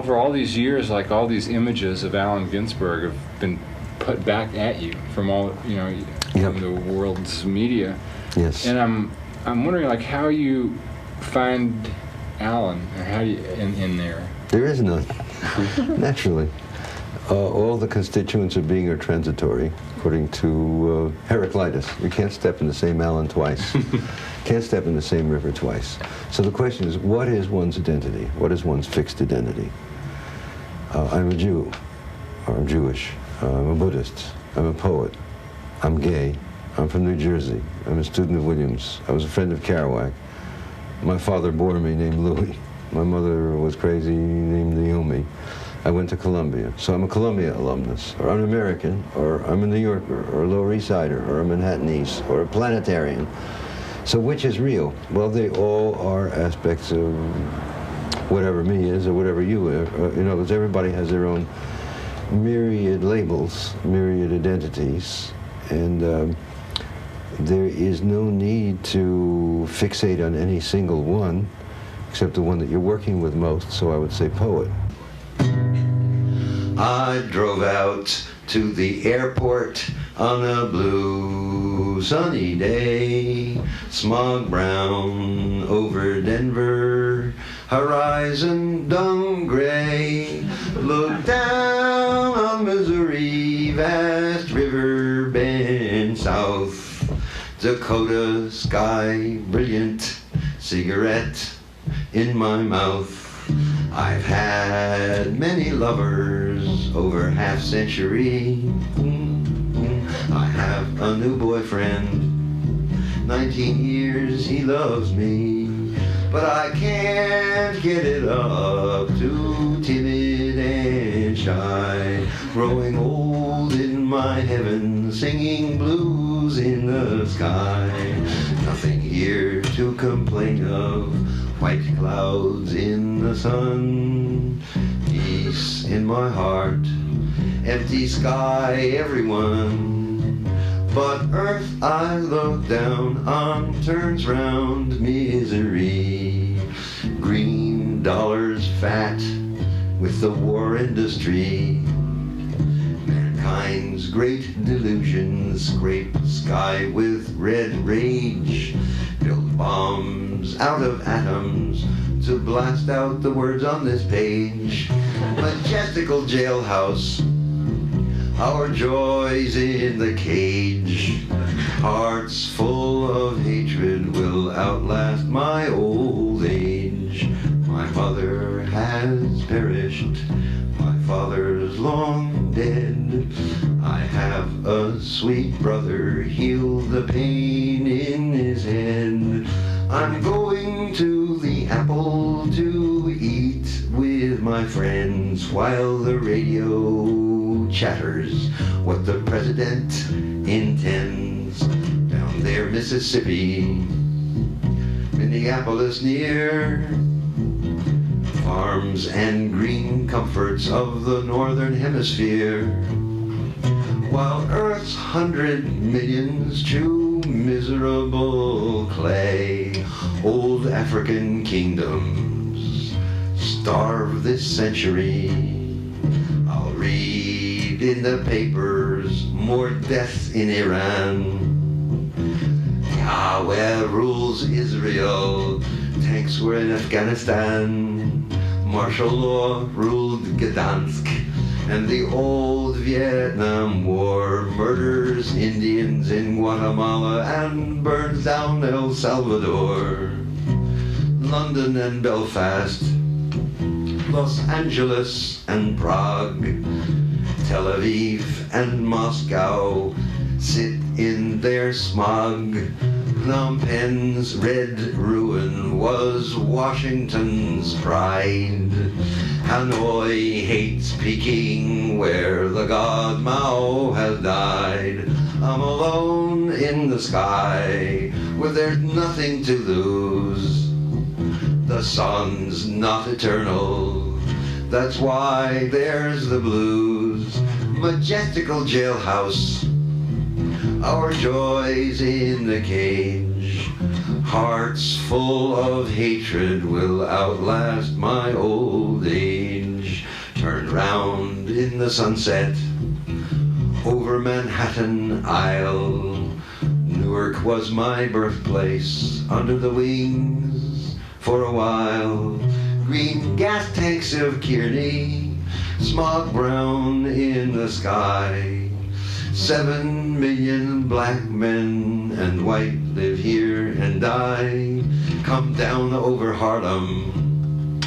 Over all these years, like all these images of Allen Ginsberg have been put back at you from all, from the world's media. Yes. And I'm wondering, like, how you find Allen, or how you in there. There is none. Naturally, all the constituents of being are transitory, according to Heraclitus. You can't step in the same Allen twice. Can't step in the same river twice. So the question is, what is one's identity? What is one's fixed identity? I'm a Jew, or I'm Jewish. I'm a Buddhist. I'm a poet. I'm gay. I'm from New Jersey. I'm a student of Williams. I was a friend of Kerouac. My father bore me named Louis. My mother was crazy, named Naomi. I went to Columbia. So I'm a Columbia alumnus, or I'm an American, or I'm a New Yorker, or a Lower East Sider, or a Manhattanese, or a planetarian. So which is real? Well, they all are aspects of whatever me is, or whatever you are. Because everybody has their own myriad labels, myriad identities, and there is no need to fixate on any single one, except the one that you're working with most, so I would say poet. I drove out to the airport on a blue sunny day, smog brown over Denver, horizon dun gray. Look down on Missouri, vast river bend south, Dakota sky brilliant, cigarette in my mouth. I've had many lovers over half-century. I have a new boyfriend, 19 years he loves me, but I can't get it up, too timid and shy, growing old in my heaven, singing blues in the sky. Nothing here to complain of, white clouds in the sun, peace in my heart, empty sky, everyone. But earth I look down on turns round misery. Green dollars fat with the war industry. Mankind's great delusions scrape sky with red rage. Build bombs out of atoms to blast out the words on this page. Majestical jailhouse, our joys in the cage. Hearts full of hatred will outlast my old age. My mother has perished, my father's long dead. I have a sweet brother, heal the pain in his head. I'm going to the Apple to eat with my friends while the radio chatters what the president intends. Down there, Mississippi, Minneapolis near, farms and green comforts of the northern hemisphere, while Earth's 100 millions chew miserable clay. Old African kingdoms starve this century. I'll read in the papers more deaths in Iran. Yahweh rules Israel, tanks were in Afghanistan. Martial law ruled Gdansk, and the old Vietnam War murders Indians in Guatemala and burns down El Salvador. London and Belfast, Los Angeles and Prague, Tel Aviv and Moscow sit in their smog. Phnom Penh's red ruin was Washington's pride. Hanoi hates Peking, where the god Mao has died. I'm alone in the sky, where there's nothing to lose. The sun's not eternal, that's why there's the blues. Majestical jailhouse, our joys in the cage. Hearts full of hatred will outlast my old age. Turn round in the sunset over Manhattan Isle. Newark was my birthplace, under the wings for a while. Green gas tanks of Kearney, smog brown in the sky. 7 million black men and white live here and die. Come down over Harlem,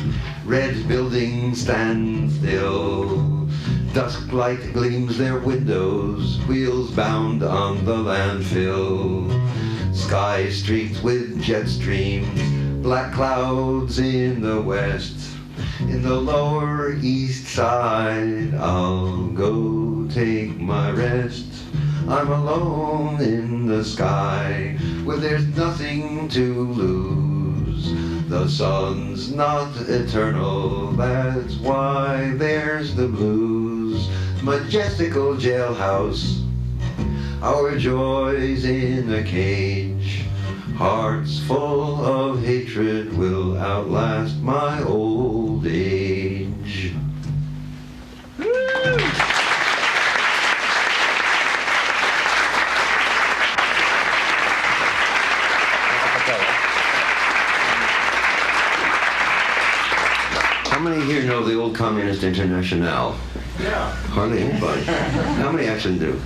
red buildings stand still. Dusk light gleams their windows, wheels bound on the landfill. Sky streaked with jet streams, black clouds in the west. In the lower east side, I'll go take my rest. I'm alone in the sky, where there's nothing to lose. The sun's not eternal, that's why there's the blues. Majestical jailhouse, our joys in a cage. Hearts full of hatred will outlast my old age. How many here know the old Communist Internationale? Yeah. Hardly anybody. How many actually do?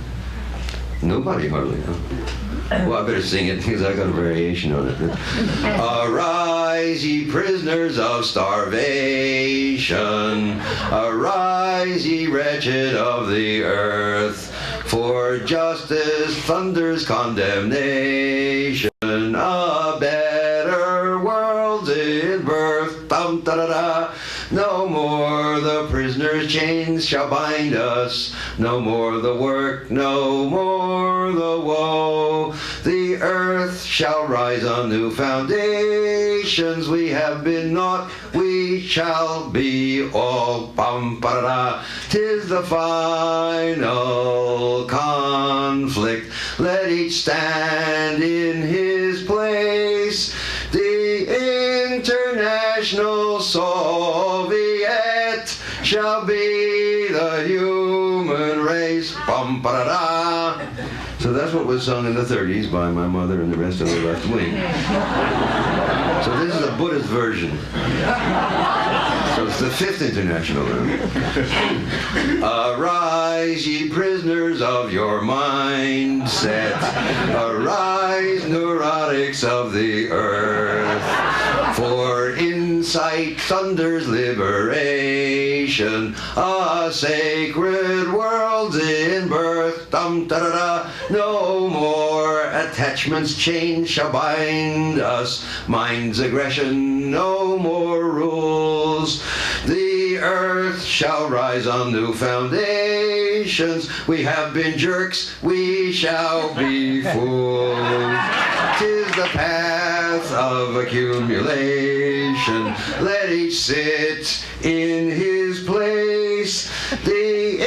Nobody hardly, huh? Well, I better sing it because I got a variation on it. Arise, ye prisoners of starvation. Arise, ye wretched of the earth. For justice thunders condemnation. A better world's in birth. Dum, da, da, da. No more the prisoner's chains shall bind us. No more the work, no more the woe. The earth shall rise on new foundations. We have been naught, we shall be all. Bum, ba-da-da. 'Tis the final conflict. Let each stand in his place. The International Soviet shall be the human race. Bum, ba-da-da. So that's what was sung in the 30s by my mother and the rest of the left wing. So this is a Buddhist version. So it's the 5th International room. Arise, ye prisoners of your mindset. Arise, neurotics of the earth. For insight thunders liberation. A sacred world's in birth. Dum, da, da, da. No more attachments, chains shall bind us. Mind's aggression, no more rules. The earth shall rise on new foundations. We have been jerks, we shall be fools. 'Tis the path of accumulation. Let each sit in his place. The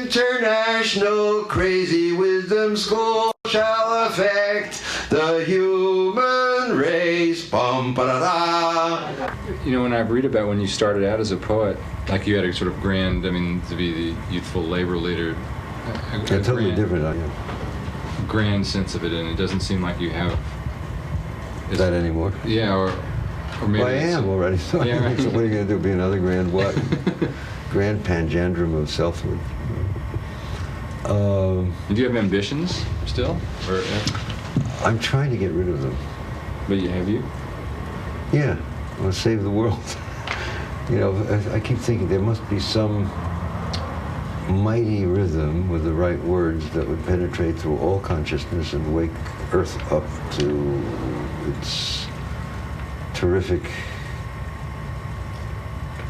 International Crazy Wisdom School shall affect the human race. Bum, ba-da-da. You know, when I read about when you started out as a poet, like you had a sort of grand, I mean, to be the youthful labor leader, a Totally different, I am. grand sense of it, and it doesn't seem like you have Is that anymore? Yeah, or maybe. Well, I am already. So, Yeah, right. So what are you going to do? Be another grand what? Grand panjandrum of selfhood. Do you have ambitions still, or? I'm trying to get rid of them. But have you? Yeah, I want to save the world. You know, I keep thinking there must be some mighty rhythm with the right words that would penetrate through all consciousness and wake Earth up to its terrific,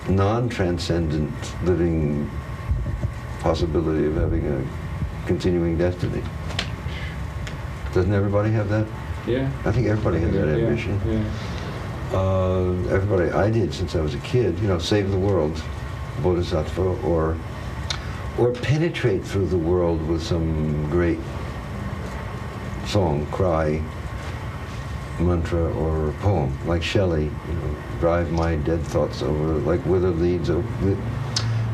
non-transcendent living possibility of having a continuing destiny. Doesn't everybody have that? Yeah. I think everybody has that ambition. Yeah. Everybody, I did since I was a kid, save the world, bodhisattva, or penetrate through the world with some great song, cry, mantra, or poem, like Shelley, drive my dead thoughts over, like withered leaves,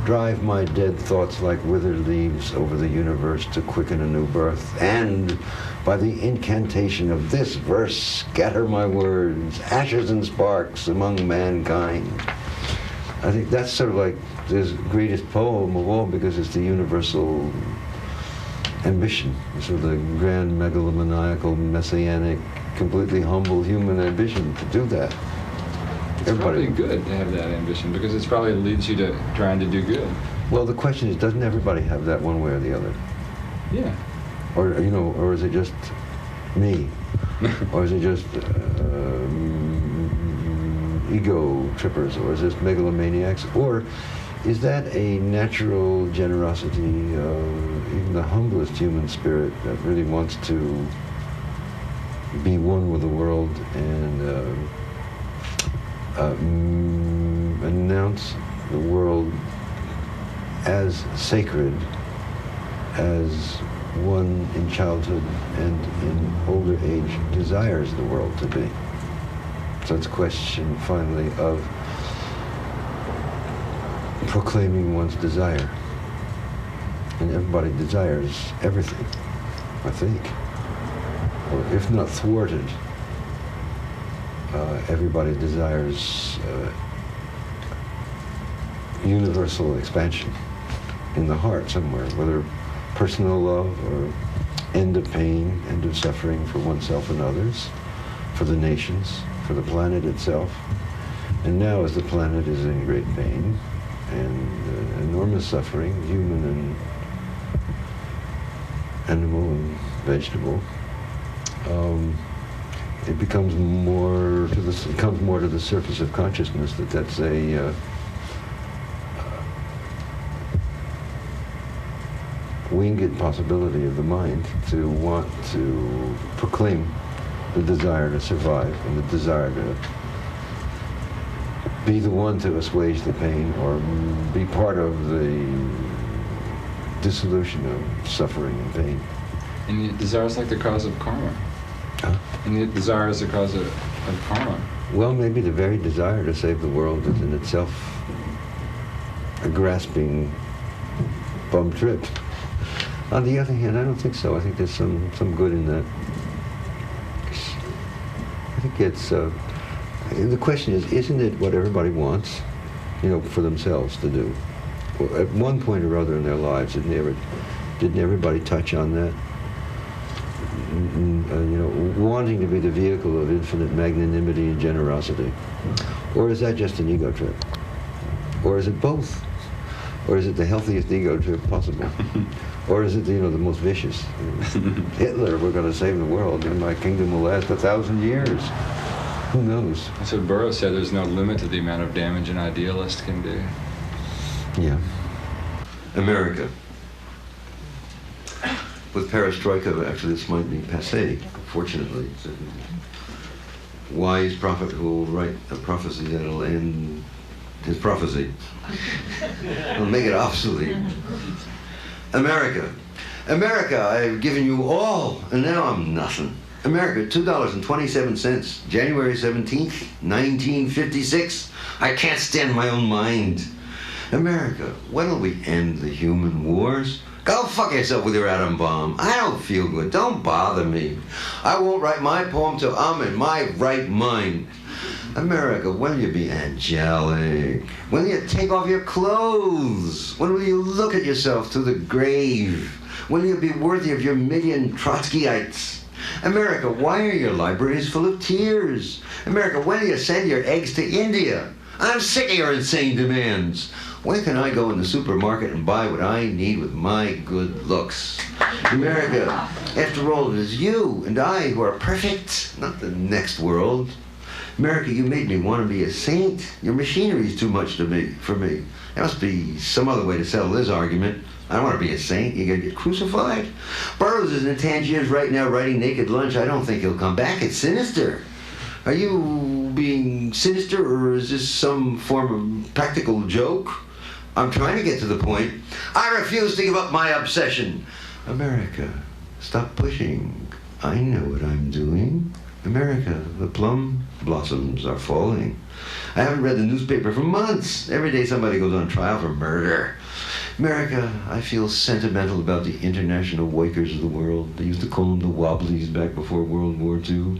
drive my dead thoughts like withered leaves over the universe to quicken a new birth, and by the incantation of this verse, scatter my words, ashes and sparks among mankind. I think that's sort of like the greatest poem of all, because it's the universal ambition, sort of the grand megalomaniacal, messianic, completely humble human ambition to do that. It's probably good to have that ambition, because it probably leads you to trying to do good. Well, the question is, doesn't everybody have that one way or the other? Yeah. Or, or is it just me? Or is it just ego trippers? Or is this megalomaniacs? Or is that a natural generosity, even the humblest human spirit that really wants to be one with the world and announce the world as sacred as one in childhood and in older age desires the world to be. So it's a question, finally, of proclaiming one's desire. And everybody desires everything, I think. Or if not thwarted, everybody desires universal expansion in the heart somewhere, whether personal love or end of pain, end of suffering for oneself and others, for the nations, for the planet itself. And now, as the planet is in great pain and enormous suffering, human and animal and vegetable, it becomes more to the surface of consciousness that that's a winged possibility of the mind to want to proclaim the desire to survive and the desire to be the one to assuage the pain or be part of the dissolution of suffering and pain. And the desire is like the cause of karma. Huh? And the desire is the cause of karma. Well, maybe the very desire to save the world is in itself a grasping bum trip. On the other hand, I don't think so. I think there's some good in that. I think it's, the question is, isn't it what everybody wants, for themselves to do? Well, at one point or other in their lives, didn't everybody touch on that? Wanting to be the vehicle of infinite magnanimity and generosity? Or is that just an ego trip? Or is it both? Or is it the healthiest ego trip possible? Or is it, the most vicious? Hitler, we're going to save the world, and my kingdom will last 1,000 years. Who knows? That's what Burroughs said, there's no limit to the amount of damage an idealist can do. Yeah. America. With perestroika, actually this might be passé, fortunately. It's a wise prophet who will write a prophecy that'll end his prophecy. It'll make it obsolete. America. America, I've given you all, and now I'm nothing. America, $2.27, January 17th, 1956. I can't stand my own mind. America, when'll we end the human wars? Go fuck yourself with your atom bomb. I don't feel good. Don't bother me. I won't write my poem till I'm in my right mind. America, when will you be angelic? When will you take off your clothes? When will you look at yourself through the grave? When will you be worthy of your million Trotskyites? America, why are your libraries full of tears? America, when will you send your eggs to India? I'm sick of your insane demands. When can I go in the supermarket and buy what I need with my good looks? America, after all, it is you and I who are perfect, not the next world. America, you made me want to be a saint. Your machinery is too much for me. There must be some other way to settle this argument. I don't want to be a saint. You gotta get crucified. Burroughs is in Tangiers right now writing Naked Lunch. I don't think he'll come back. It's sinister. Are you being sinister, or is this some form of practical joke? I'm trying to get to the point. I refuse to give up my obsession. America, stop pushing. I know what I'm doing. America, the plum blossoms are falling. I haven't read the newspaper for months. Every day somebody goes on trial for murder. America, I feel sentimental about the international Wakers of the world. They used to call them the Wobblies back before World War II.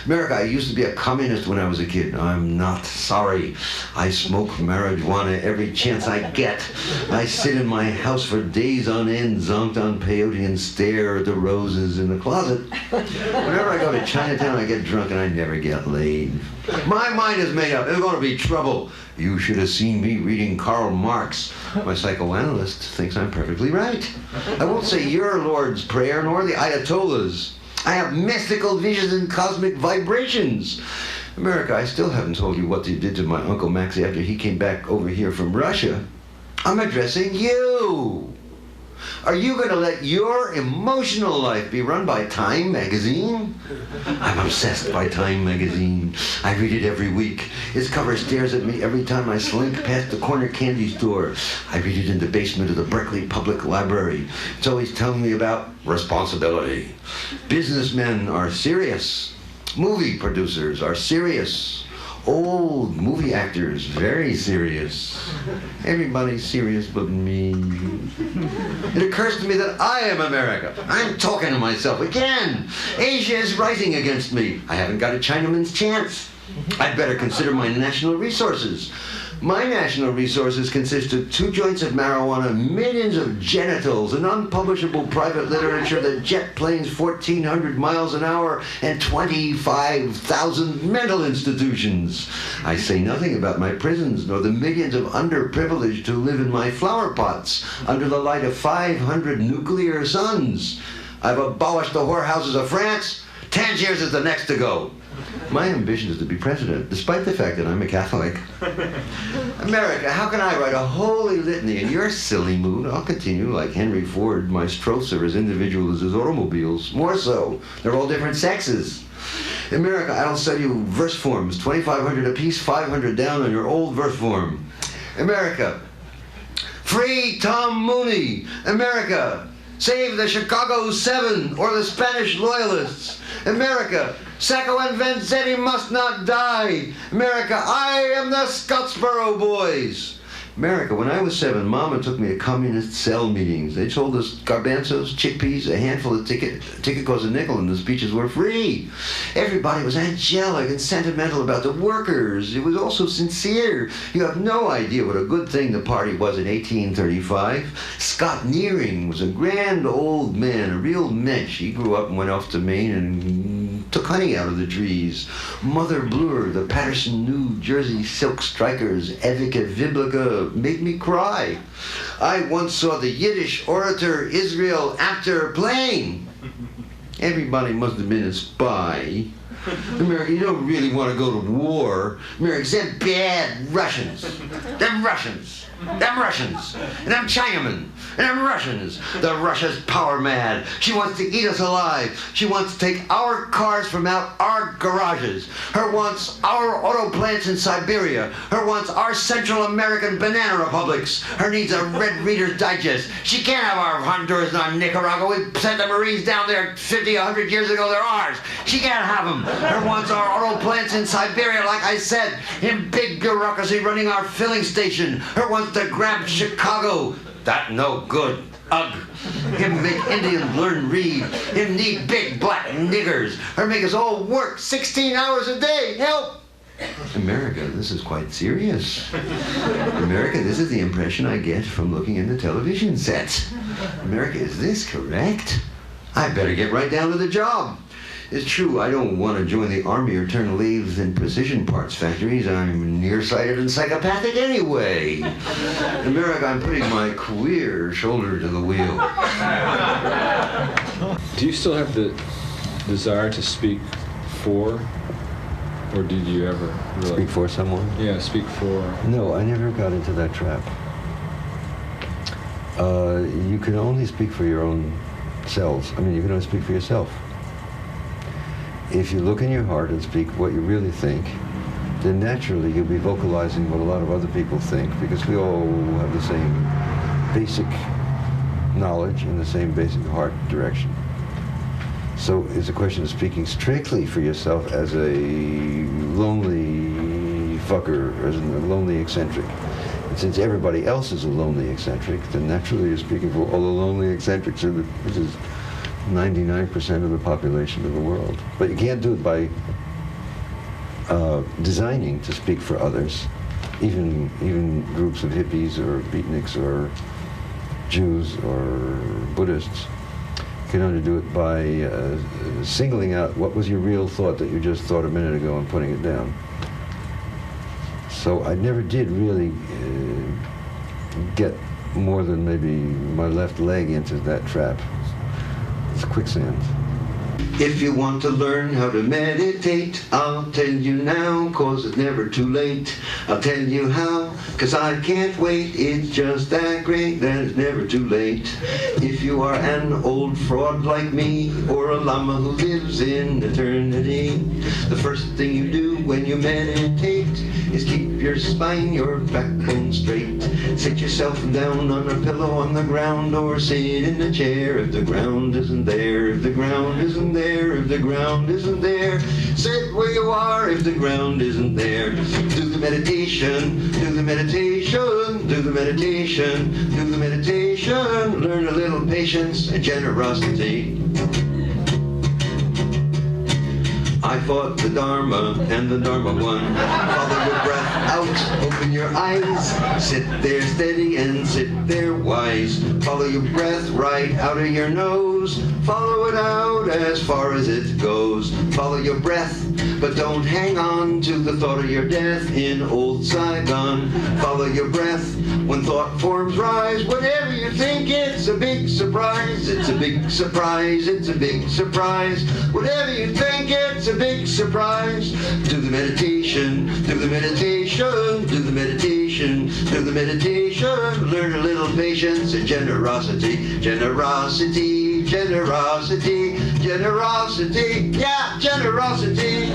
America, I used to be a communist when I was a kid. I'm not sorry. I smoke marijuana every chance I get. I sit in my house for days on end, zonked on peyote, and stare at the roses in the closet. Whenever I go to Chinatown, I get drunk and I never get laid. My mind is made up. There's going to be trouble. You should have seen me reading Karl Marx. My psychoanalyst thinks I'm perfectly right. I won't say your Lord's Prayer nor the Ayatollah's. I have mystical visions and cosmic vibrations. America, I still haven't told you what you did to my Uncle Max after he came back over here from Russia. I'm addressing you. Are you going to let your emotional life be run by Time magazine? I'm obsessed by Time magazine. I read it every week. Its cover stares at me every time I slink past the corner candy store. I read it in the basement of the Berkeley Public Library. It's always telling me about responsibility. Businessmen are serious. Movie producers are serious. Old movie actors, very serious. Everybody's serious but me. It occurs to me that I am America. I'm talking to myself again. Asia is rising against me. I haven't got a Chinaman's chance. I'd better consider my national resources. My national resources consist of 2 joints of marijuana, millions of genitals, and unpublishable private literature that jet planes 1,400 miles an hour, and 25,000 mental institutions. I say nothing about my prisons, nor the millions of underprivileged who live in my flower pots under the light of 500 nuclear suns. I've abolished the whorehouses of France. Tangiers is the next to go. My ambition is to be president, despite the fact that I'm a Catholic. America, how can I write a holy litany in your silly mood? I'll continue like Henry Ford. My Strauss are as individual as his automobiles. More so. They're all different sexes. America, I'll sell you verse forms, 2,500 apiece, 500 down on your old verse form. America, free Tom Mooney. America, save the Chicago 7 or the Spanish Loyalists. America, Sacco and Vanzetti must not die. America, I am the Scottsboro Boys. America, when I was 7, Mama took me to communist cell meetings. They told us garbanzos, chickpeas, a handful of ticket cost a nickel, and the speeches were free. Everybody was angelic and sentimental about the workers. It was also sincere. You have no idea what a good thing the party was in 1835. Scott Nearing was a grand old man, a real mensch. He grew up and went off to Maine and took honey out of the trees. Mother Bloor, the Patterson, New Jersey silk strikers, Evika Viblica, made me cry. I once saw the Yiddish orator Israel Apter playing. Everybody must have been a spy. America, you don't really want to go to war. America, them bad Russians. Them Russians. Them Russians. And them Chinamen. And them Russians. The Russia's power mad. She wants to eat us alive. She wants to take our cars from out our garages. Her wants our auto plants in Siberia. Her wants our Central American banana republics. Her needs a Red Reader's Digest. She can't have our Honduras and our Nicaragua. We sent the Marines down there 50, 100 years ago. They're ours. She can't have them. Her wants our auto plants in Siberia, like I said, in big bureaucracy running our filling station. Her wants to grab Chicago. That no good. Ugh. Him make Indians learn read. Him need big black niggers. Her make us all work 16 hours a day. Help! America, this is quite serious. America, this is the impression I get from looking in the television sets. America, is this correct? I better get right down to the job. It's true, I don't want to join the army or turn lathes and precision parts factories. I'm nearsighted and psychopathic anyway. In America, I'm putting my career shoulder to the wheel. Do you still have the desire to speak for, or did you ever really? Speak for someone? Yeah, speak for. No, I never got into that trap. You can only speak for your own selves. I mean, you can only speak for yourself. If you look in your heart and speak what you really think, then naturally you'll be vocalizing what a lot of other people think, because we all have the same basic knowledge and the same basic heart direction. So it's a question of speaking strictly for yourself as a lonely fucker, as a lonely eccentric. And since everybody else is a lonely eccentric, then naturally you're speaking for all the lonely eccentrics, which is 99% of the population of the world. But you can't do it by designing to speak for others, even groups of hippies or beatniks or Jews or Buddhists. You can only do it by singling out what was your real thought that you just thought a minute ago and putting it down. So I never did really get more than maybe my left leg into that trap. It's quicksand. If you want to learn how to meditate, I'll tell you now, 'cause it's never too late. I'll tell you how, 'cause I can't wait. It's just that great that it's never too late. If you are an old fraud like me, or a llama who lives in eternity, the first thing you do when you meditate is keep your spine, your backbone straight. Sit yourself down on a pillow on the ground, or sit in a chair if the ground isn't there. If the ground isn't there, if the ground isn't there, sit where you are if the ground isn't there. Do the meditation, do the meditation, do the meditation, do the meditation. Learn a little patience and generosity. I fought the Dharma and the Dharma won. Follow your breath out, open your eyes. Sit there steady and sit there wise. Follow your breath right out of your nose. Follow it out as far as it goes. Follow your breath, but don't hang on to the thought of your death in old Saigon. Follow your breath when thought forms rise. Whatever you think, it's a big surprise. It's a big surprise. It's a big surprise. Whatever you think, it's a big surprise. Do the meditation, do the meditation, do the meditation, do the meditation. Learn a little patience and generosity, generosity, generosity, generosity. Yeah, generosity.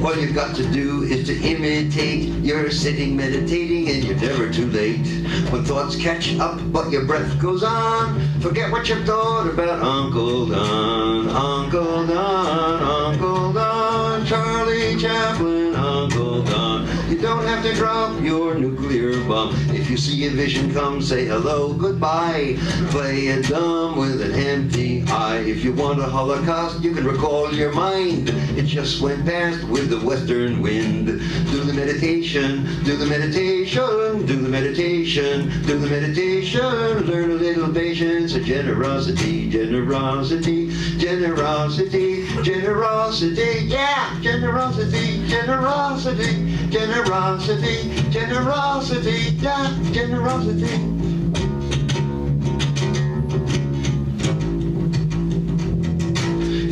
All you've got to do is to imitate. You're sitting meditating and you're never too late. When thoughts catch up but your breath goes on, forget what you thought about Uncle Don. Uncle Don, Uncle Don, Charlie Chaplin, Uncle Don. You don't have to drop your nuclear bomb. If you see a vision come, say hello, goodbye. Play it dumb with an empty eye. If you want a Holocaust, you can recall your mind. It just went past with the western wind. Do the meditation, do the meditation, do the meditation, do the meditation. Learn a little patience and generosity, generosity, generosity, generosity. Yeah, generosity, generosity, generosity, generosity. Yeah, generosity.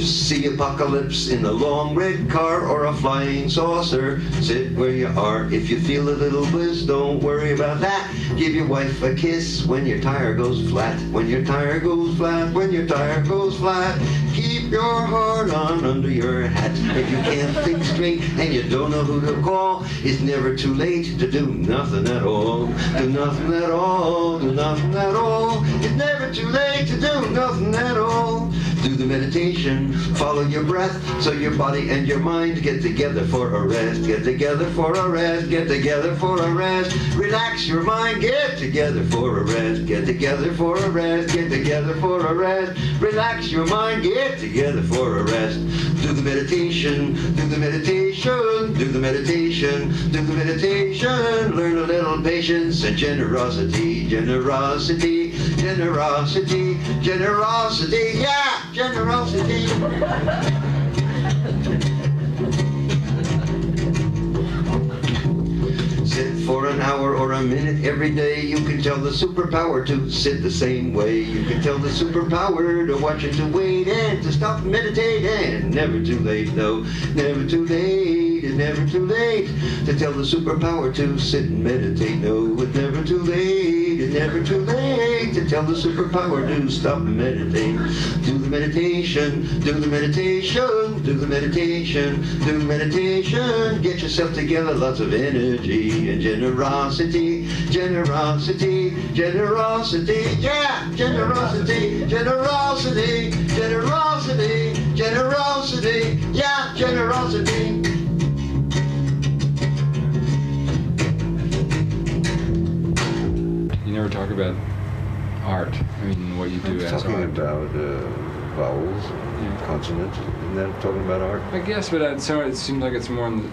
See apocalypse in a long red car or a flying saucer. Sit where you are. If you feel a little bliss, don't worry about that. Give your wife a kiss when your tire goes flat. When your tire goes flat, when your tire goes flat. Keep your heart on under your hat. If you can't think straight and you don't know who to call, it's never too late to do nothing at all. Do nothing at all, do nothing at all. It's never too late to do nothing at all. Do the meditation, follow your breath, so your body and your mind get together for a rest. Get together for a rest, get together for a rest. Relax your mind, get together for a rest. Get together for a rest, get together for a rest. Relax your mind, get together for a rest. Do the meditation, do the meditation, do the meditation, do the meditation. Learn a little patience and generosity, generosity, generosity, generosity, yeah, generosity. Sit for an hour or a minute every day. You can tell the superpower to sit the same way. You can tell the superpower to watch and to wait and to stop and meditate. And never too late, no, never too late. It's never too late to tell the superpower to sit and meditate. No, it's never too late. It's never too late to tell the superpower to stop and meditate. Do the meditation, do the meditation, do the meditation, do the meditation. Get yourself together, lots of energy and generosity, generosity, generosity, yeah, generosity, generosity, generosity, generosity, yeah, generosity. You never talk about art. I mean, what you do as art. Talking about vowels, consonants, isn't that talking about art? I guess, but it seems like it's more in the...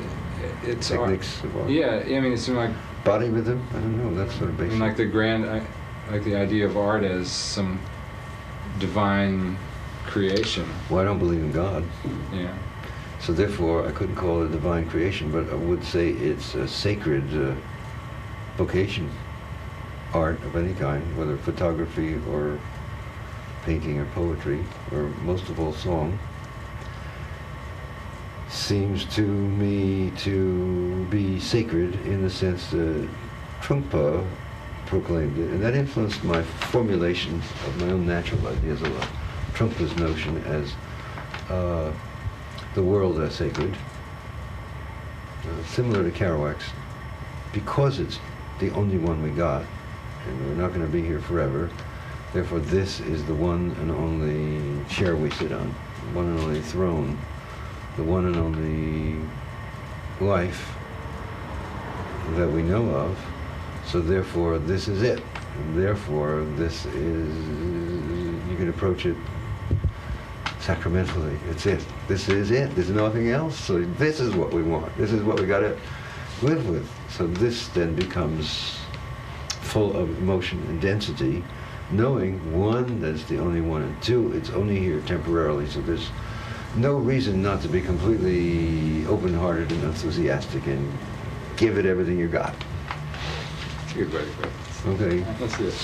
It's techniques of art. Yeah, I mean, it seems like... Body rhythm? I don't know, that's sort of basic. And like the grand... like the idea of art as some divine creation. Well, I don't believe in God. Yeah. So therefore, I couldn't call it a divine creation, but I would say it's a sacred vocation. Art of any kind, whether photography or painting or poetry, or most of all song, seems to me to be sacred in the sense that Trungpa proclaimed it, and that influenced my formulation of my own natural ideas a lot. Trungpa's notion as the world as sacred, similar to Kerouac's, because it's the only one we got, and we're not going to be here forever. Therefore, this is the one and only chair we sit on, the one and only throne, the one and only life that we know of. So therefore, this is it. And therefore, this is, you can approach it sacramentally. It's it. This is it. There's nothing else. So this is what we want. This is what we got to live with. So this then becomes full of emotion and density, knowing, one, that it's the only one, and two, it's only here temporarily, so there's no reason not to be completely open-hearted and enthusiastic and give it everything you got. That's a good way to put it. Okay. Let's do it.